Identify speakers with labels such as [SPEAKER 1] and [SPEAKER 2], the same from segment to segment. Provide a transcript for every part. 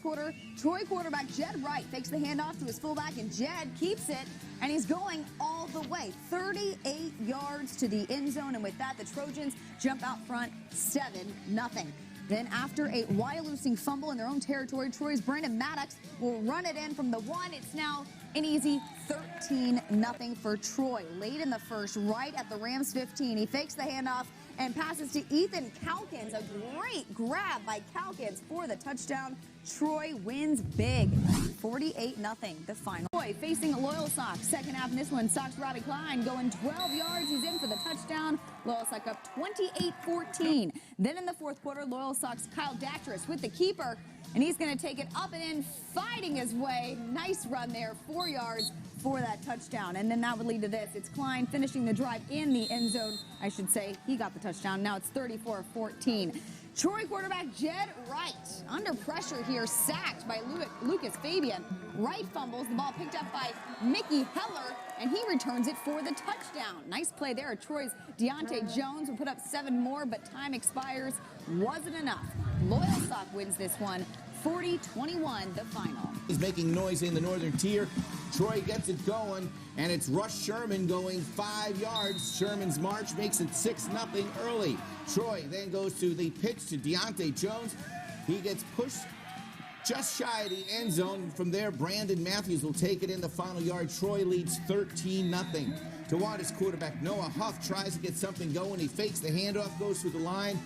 [SPEAKER 1] Quarter, Troy quarterback Jed Wright fakes the handoff to his fullback, and Jed keeps it, and he's going all the way, 38 yards to the end zone, and with that, the Trojans jump out front 7-0. Then after a wide-loosing fumble in their own territory, Troy's Brandon Maddox will run it in from the 1. It's now an easy 13-0 for Troy. Late in the first, right at the Rams 15, he fakes the handoff and passes to Ethan Calkins. A great grab by Calkins for the touchdown. Troy wins big, 48-0, the final. Troy facing Loyal Sox. Second half in this one, Sox Robbie Klein going 12 yards. He's in for the touchdown. Loyal Sox up 28-14. Then in the fourth quarter, Loyal Sox Kyle Datris with the keeper, and he's going to take it up and in, fighting his way. Nice run there, 4 yards for that touchdown. And then that would lead to this. It's Klein finishing the drive in the end zone. I should say he got the touchdown. Now it's 34-14. Troy quarterback Jed Wright under pressure here, sacked by Lucas Fabian. Wright fumbles, the ball picked up by Mickey Heller, and he returns it for the touchdown. Nice play there. Troy's Deontay Jones will put up 7 more, but time expires. Wasn't enough. Loyal Sox wins this one, 40-21, the final.
[SPEAKER 2] He's making noise in the northern tier. Troy gets it going, and it's Russ Sherman going 5 yards. Sherman's march makes it 6-0 early. Troy then goes to the pitch to Deontay Jones. He gets pushed just shy of the end zone. From there, Brandon Matthews will take it in the final yard. Troy leads 13-0. Tawadas quarterback Noah Huff tries to get something going. He fakes the handoff, goes through the line,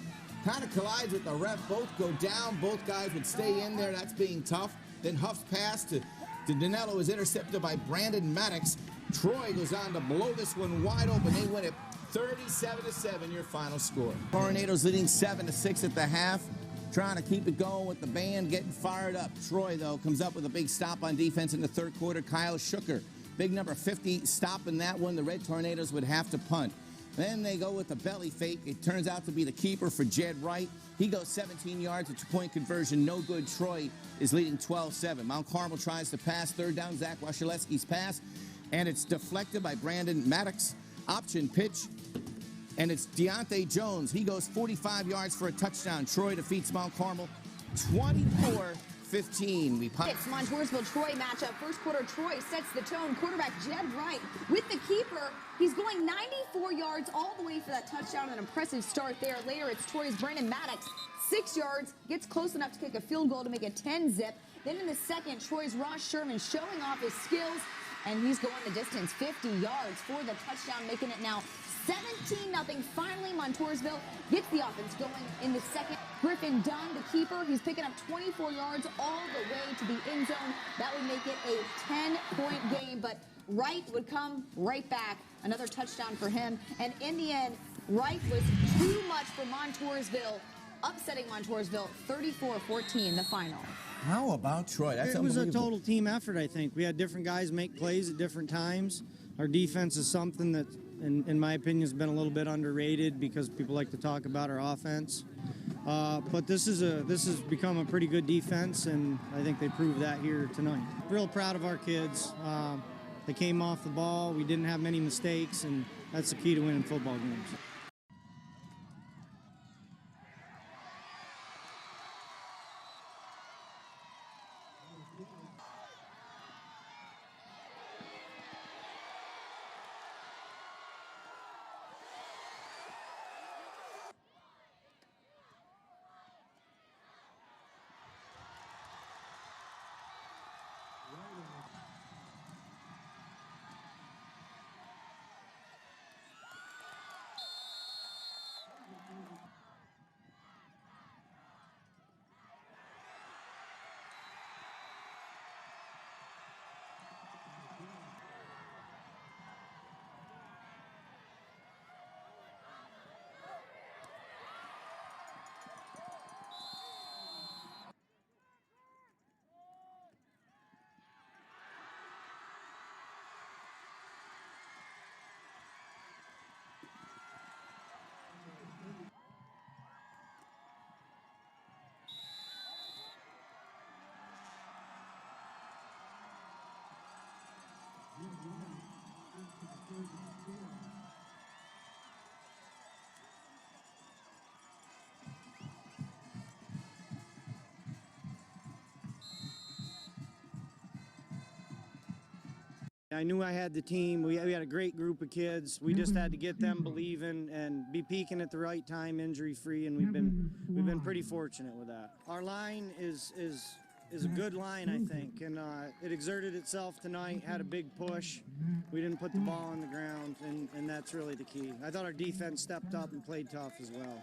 [SPEAKER 2] kind of collides with the ref. Both go down. Both guys would stay in there. That's being tough. Then Huff's pass to Danilo is intercepted by Brandon Maddox. Troy goes on to blow this one wide open. They win it 37-7, your final score. Tornadoes leading 7-6 at the half. Trying to keep it going with the band, getting fired up. Troy, though, comes up with a big stop on defense in the third quarter. Kyle Shooker, big number 50, stopping that one. The Red Tornadoes would have to punt. Then they go with the belly fake. It turns out to be the keeper for Jed Wright. He goes 17 yards, a two-point conversion, no good. Troy is leading 12-7. Mount Carmel tries to pass. Third down, Zach Wasilewski's pass, and it's deflected by Brandon Maddox. Option pitch, and it's Deontay Jones. He goes 45 yards for a touchdown. Troy defeats Mount Carmel 24-15. We punt.
[SPEAKER 1] It's Montoursville-Troy matchup. First quarter, Troy sets the tone. Quarterback Jed Wright with the keeper. He's going 94 yards all the way for that touchdown. An impressive start there. Later, it's Troy's Brandon Maddox. 6 yards, gets close enough to kick a field goal to make it 10-zip. Then in the second, Troy's Ross Sherman showing off his skills, and he's going the distance, 50 yards for the touchdown, making it now 17-0. Finally, Montoursville gets the offense going in the second. Griffin Dunn, the keeper, he's picking up 24 yards all the way to the end zone. That would make it a 10-point game, but Wright would come right back. Another touchdown for him. And in the end, Wright was too much for Montoursville, upsetting Montoursville 34-14, the final.
[SPEAKER 2] How about Troy? That's
[SPEAKER 3] It was a total team effort, I think. We had different guys make plays at different times. Our defense is something that, in my opinion, has been a little bit underrated because people like to talk about our offense. But this has become a pretty good defense, and I think they proved that here tonight. Real proud of our kids. They came off the ball. We didn't have many mistakes, and that's the key to winning football games. I knew I had the team. We had a great group of kids. We just had to get them believing and be peaking at the right time, injury-free, and we've been pretty fortunate with that. Our line is a good line, I think, and it exerted itself tonight, had a big push. We didn't put the ball on the ground, and that's really the key. I thought our defense stepped up and played tough as well.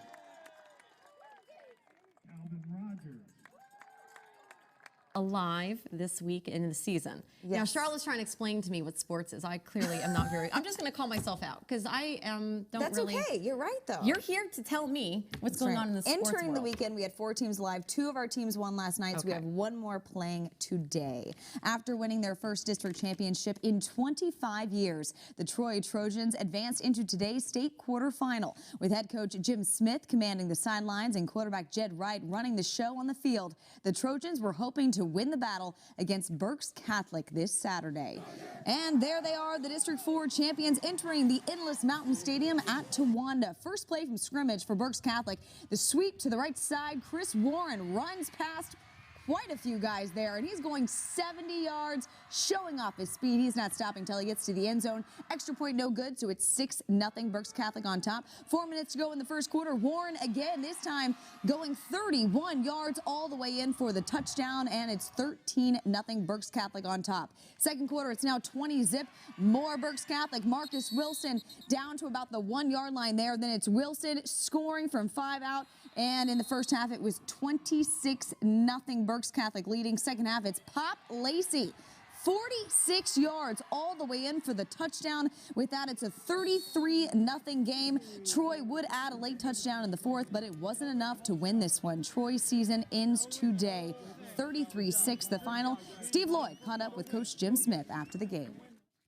[SPEAKER 4] Alive this week in the season.
[SPEAKER 1] Yes.
[SPEAKER 4] Now, Charlotte's trying to explain to me what sports is. I clearly am not very. I'm just going to call myself out because I don't
[SPEAKER 1] That's
[SPEAKER 4] really.
[SPEAKER 1] okay. You're right, though.
[SPEAKER 4] You're here to tell me what's going on in the sports
[SPEAKER 1] Entering
[SPEAKER 4] world.
[SPEAKER 1] the weekend, we had 4 teams live. 2 of our teams won last night, so we have 1 more playing today. After winning their first district championship in 25 years, the Troy Trojans advanced into today's state quarterfinal, with head coach Jim Smith commanding the sidelines and quarterback Jed Wright running the show on the field. The Trojans were hoping to win the battle against Berks Catholic this Saturday. And there they are, the District 4 champions entering the Endless Mountain Stadium at Towanda. First play from scrimmage for Berks Catholic. The sweep to the right side. Chris Warren runs past quite a few guys there, and he's going 70 yards, showing off his speed. He's not stopping till he gets to the end zone. Extra point no good, so it's 6-0 Berks Catholic on top. 4 minutes to go in the first quarter. Warren again, this time going 31 yards all the way in for the touchdown, and it's 13-0 Berks Catholic on top. Second quarter, it's now 20-zip. More Berks Catholic. Marcus Wilson down to about the 1-yard line there. Then it's Wilson scoring from 5 out, and in the first half, it was 26-0 Berks Catholic leading. Second half, it's Pop Lacey. 46 yards all the way in for the touchdown. With that, it's a 33-0 game. Troy would add a late touchdown in the fourth, but it wasn't enough to win this one. Troy's season ends today. 33-6 the final. Steve Lloyd caught up with Coach Jim Smith after the game.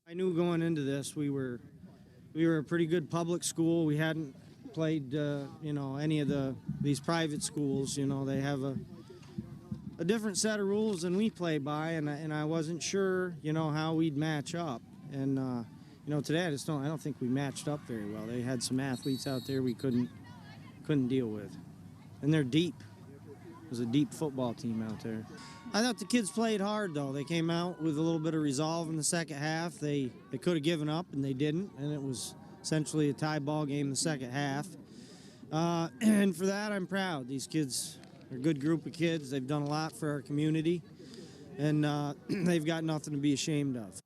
[SPEAKER 3] I knew going into this we were a pretty good public school. We hadn't played any of these private schools. They have a different set of rules than we play by, and I wasn't sure, how we'd match up. And today I don't think we matched up very well. They had some athletes out there we couldn't deal with, and they're deep. It was a deep football team out there. I thought the kids played hard, though. They came out with a little bit of resolve in the second half. They could have given up, and they didn't, and it was essentially a tie ball game the second half. And for that, I'm proud. These kids are a good group of kids. They've done a lot for our community, and they've got nothing to be ashamed of.